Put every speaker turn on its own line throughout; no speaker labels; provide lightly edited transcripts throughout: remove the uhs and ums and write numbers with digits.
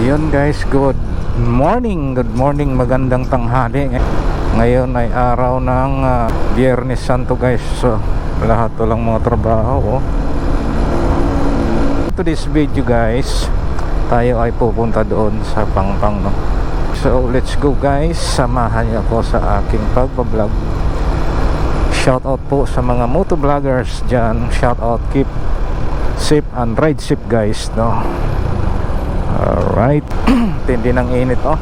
Yun guys, good morning, magandang tanghali. Ngayon ay araw ng Biyernes Santo guys. So, lahat walang mga trabaho. To this video guys, tayo ay pupunta doon sa Pangpang, no? So let's go guys, samahan niyo ako sa aking pagbablog. Shoutout po sa mga motovloggers dyan. Shoutout, keep safe and ride safe guys, no? Alright. Tindi ng init, oh.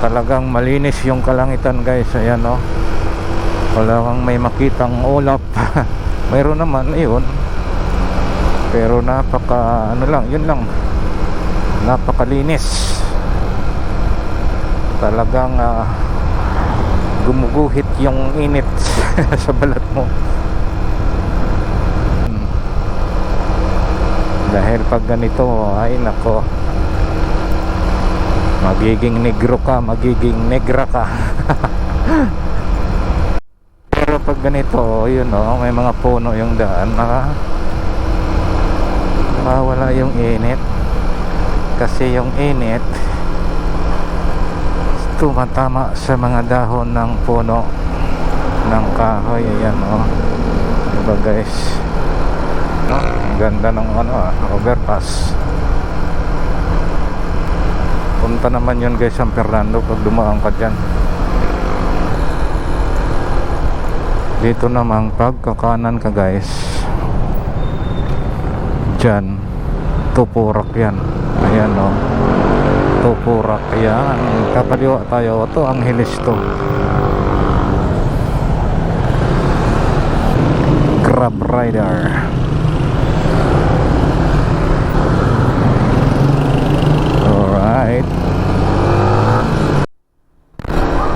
Talagang malinis yung kalangitan guys. Ayan, oh. Wala kang may makitang ulap. Mayroon naman, yun. Pero napaka, ano lang, yun lang. Napakalinis. Talagang gumuguhit yung init sa balat mo. Dahil pag ganito, ay nako, magiging negro ka, magiging negra ka. Pero pag ganito, yun o, may mga puno yung daan, wala yung init. Kasi yung init tumatama sa mga dahon ng puno ng kahoy. Ayan o, diba guys, no? Ganda ng overpass. Punta naman yun guys San Fernando pag dumaan ka dyan. Dito naman pag kakanan ka guys, dyan Tupurak yan. Ayan o, Tupurak yan. Kakaliwa tayo, ito ang Angeles to. Grab rider. Alright.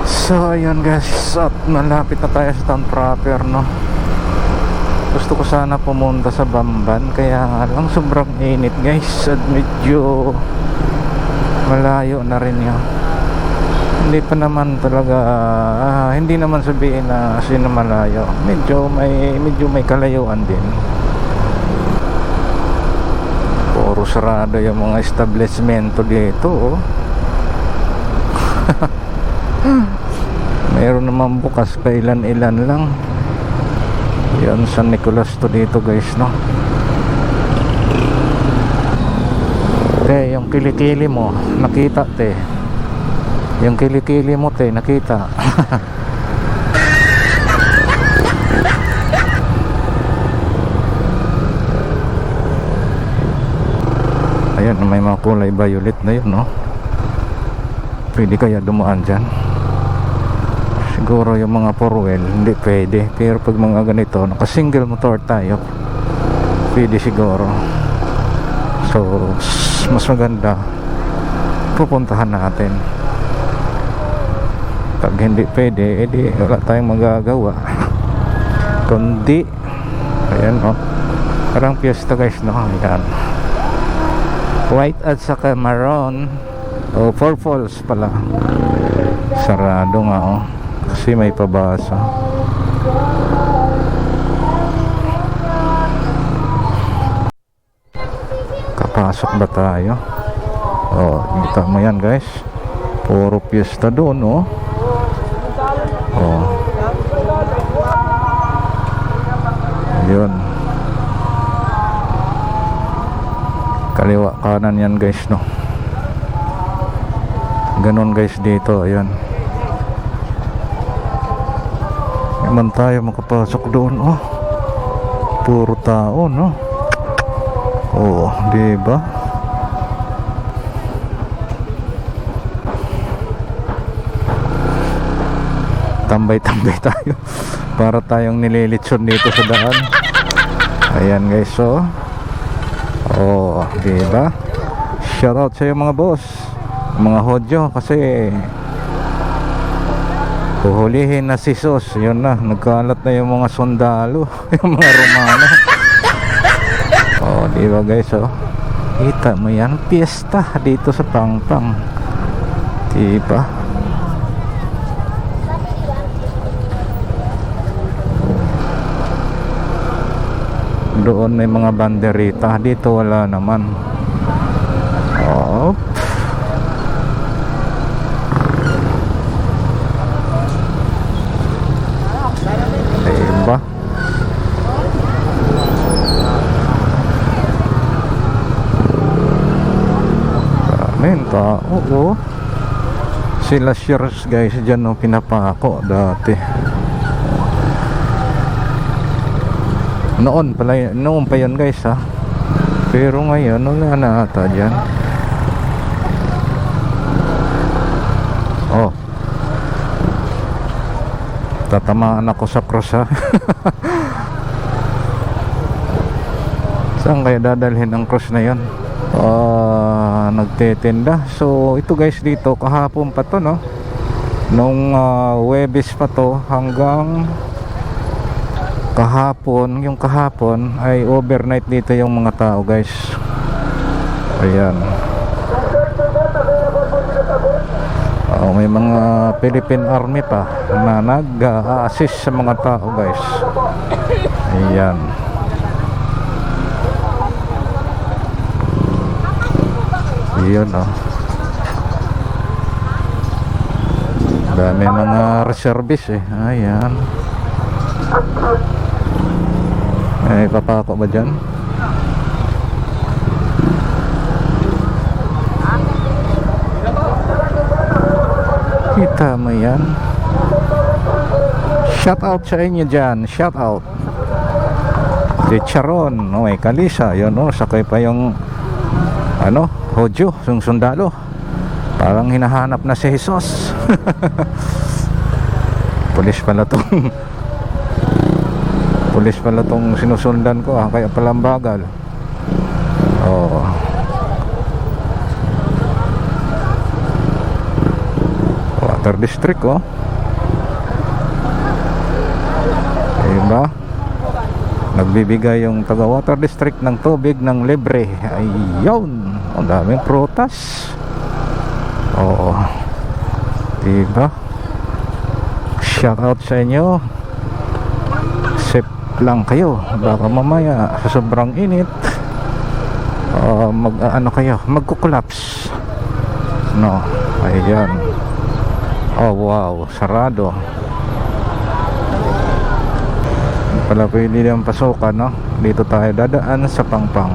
So ayun guys, at malapit na tayo sa town proper, no? Gusto ko sana pumunta sa Bamban, kaya nga lang sobrang init guys. At medyo malayo na rin yun. Hindi pa naman talaga, hindi naman sabihin na sino malayo. Medyo may kalayuan din. Puro sarado yung mga establishmento dito, oh. Mayroon naman bukas pa ilan-ilan lang. Yan San Nicolas to dito guys, no? Te, yung kilikili mo nakita, te. Yung kilikili mo, te, nakita. Ayan, may mga kulay violet na yun, no? Pwede kaya dumaan dyan? Siguro yung mga 4-wheel hindi pwede, pero pag mga ganito naka single motor tayo, pwede siguro. So mas maganda pupuntahan natin. Pag hindi pwede, edi wala tayong magagawa. Kundi ayan, oh, parang piyesta guys, no? Ayan, white at saka maroon, o Four Falls pala. Sarado nga, oh, kasi may pabasa. Kapasok ba tayo? Oh, kita mo yan guys, puro piyesta doon, oh. Oh, yun, kaliwa kanan yan guys, no? Ganon guys dito, ayan. Naman tayo makapasok doon, oh. Puro tao, no? Oh, diba? Tambay-tambay tayo para tayong nililitson dito sa daan. Ayan guys, so oh, diba? Shoutout sa iyo mga boss, mga hodyo, kasi huhulihin na si Sos. Yun na, nagkalat na yung mga sundalo. Yung mga Romano. Oh, diba guys, oh, kita mo yan, piyesta dito sa Pangpang, diba? Doon may mga banderita, dito wala naman. Oh, Dami yung tao. Oo. Sila shares guys dyan no, pinapako dati. Noon pa yun guys ha. Pero ngayon wala na ata dyan. Oh, tatamaan ako sa cross ha. Saan kaya dadalhin ang cross na yun? Nagtitinda. So ito guys, dito kahapon pa to no, nung Huwebes pa to hanggang kahapon. Yung kahapon ay overnight dito yung mga tao guys. Ayan. May mga Philippine Army pa na nag-assist sa mga tao guys. Ayan. Ayan oh. Dami mga reservist eh. Ayan. Ay, papako ba dyan? Kita mo yan. Shout out sa inyo dyan. Shout out si Charon. May Kalisa. Yun o, sakay pa yung ano, Hodyo, yung sundalo. Parang hinahanap na si Jesus. Pulis pala tong pulis pala tong sinusundan ko kaya palang bagal. Oh. Water district oh. Diba? Nagbibigay yung taga water district ng tubig ng libre. Ayun. Ang daming prutas. Oo. Diba? Shout out sa inyo. Safe lang kayo. Baka mamaya sa sobrang init kayo, magkukulaps. No. Ayan. Oh wow, sarado. Pala pwede niyang pasukan no? Dito tayo dadaan sa Pangpang.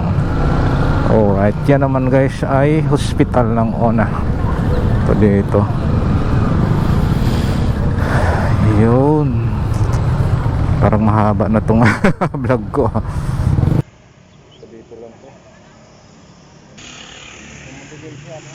Alright, yan naman guys ay hospital ng ONA. Ito dito. Yun. Parang mahaba na tong vlog ko. So dito lang po. Tumutugil siya no?